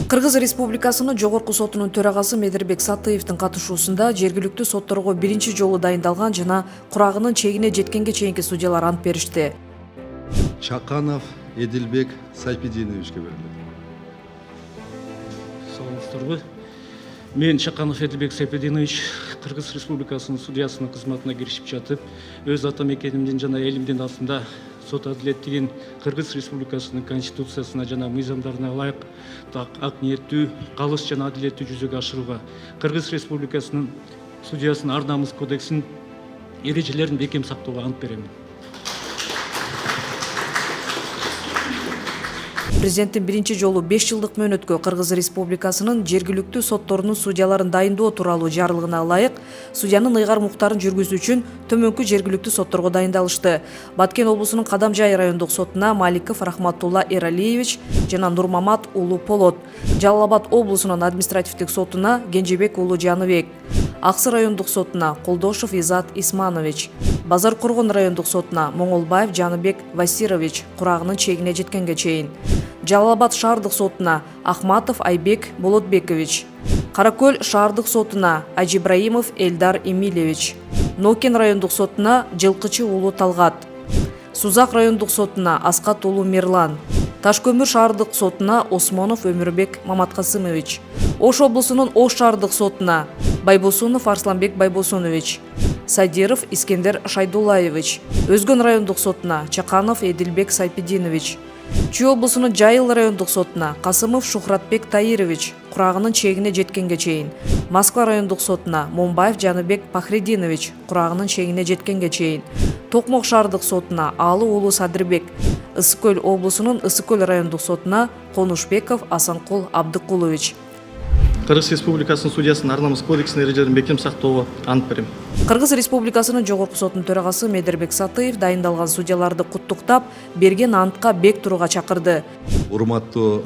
Кыргыз Республикасынын Жогорку сотунун төрагасы Медербек Сатыевдин катышуусунда жергиликтүү сотторго биринчи жолу дайындалган жана курагынын чегине жеткенге чейинки судьялар ант беришти. Чаканов Эдилбек Сайпидиновичке берилет. Саламатсыздарбы? Мен Чаканов Эдилбек Сайпидинович Кыргыз Республикасынын судьясынын кызматына киришип жатып, өз ата мекенимдин жана элимдин астында сот адилеттигин Кыргыз Республикасынын конституциясына жана мыйзамдарына ылайык ак ниеттүү, калыс жана адилеттүү жүзөгө ашырууга Кыргыз Республикасынын судьясынын ар намыс кодексинин эрежелерин бекем сактоого ант берем. Президенттин биринчи жолу 5 жылдык мөөнөткө Кыргыз Республикасынын жергиликтүү сотторунун судьяларын дайындоо тууралуу жарлыгына ылайык судьянын ыйгар муктарын жүргүзүү үчүн төмөнкү жергиликтүү сотторго дайындалышты. Баткен облусунун Кадамжай райондук сотуна Маликов Рахматулла Эралиевич жана Нурмамат уулу Полот, Жалал Абад облусунун административдик сотуна Кенжебек уулу Жаныбек, Аксы райондук сотуна Колдошов Изат Исманович, Базар Коргон райондук сотуна Моңолбаев Жаныбек Васирович курагынын чегине жеткенге чейин, Жалал Абад шаардык сотуна Ахматов Айбек Болотбекович, Каракөл шаардык сотуна Ажибраимов Элдар Эмилевич, Нокен райондук сотуна Жылкычы уулу Талгат, Сузак райондук сотуна Аскат уулу Мирлан, Ташкөмүр шаардык сотуна Осмонов Өмүрбек Маматкасымович, Ош облусунун Ош шаардык сотуна Байбосунов Арсланбек Байбосунович, Садиров Искендер Шайдулаевич, Өзгөн райондук сотуна Чаканов Эдилбек Сайпидинович, Чүй облусунун Жайыл райондук сотуна Касымов Шухратбек Таирович курагынын чегине жеткенге чейин, Москва райондук сотуна Момбаев Жаныбек Пахридинович курагынын чегине жеткенге чейин, Токмок шаардык сотуна Алы уулу Садырбек, Ысык Көл облусунун Ысык Көл райондук сотуна Конушбеков Асанкул Абдыкулович. Кыргыз Республикасынын судьясынын ар намыс кодексинин эрежелерин бекем сактоого ант берем. Кыргыз Республикасынын Жогорку сотунун төрагасы Медербек Сатыев дайындалган судьяларды куттуктап, берген антка бек турууга чакырды. Урматтуу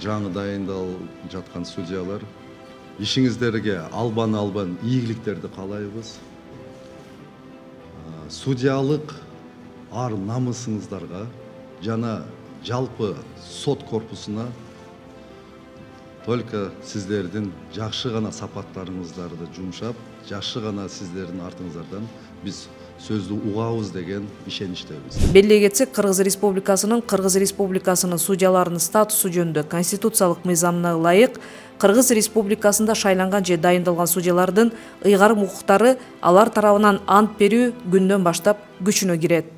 жаңы дайындал жаткан судьялар, ишиңиздерге албан ийгиликтерди каалайбыз. Судьялык ар намысыңыздарга жана жалпы сот корпусуна только сиздердин жакшы гана сапаттарыңыздарды жумшап, жакшы гана сиздердин артыңыздардан биз сөздү угабыз деген ишеничтебиз. Белгилей кетсек, Кыргыз Республикасынын судьяларынын статусу жөнүндө конституциялык мыйзамына ылайык Кыргыз Республикасында шайланган же дайындалган судьялардын ыйгарым укуктары алар тарабынан ант берүү күндөн баштап күчүнө кирет.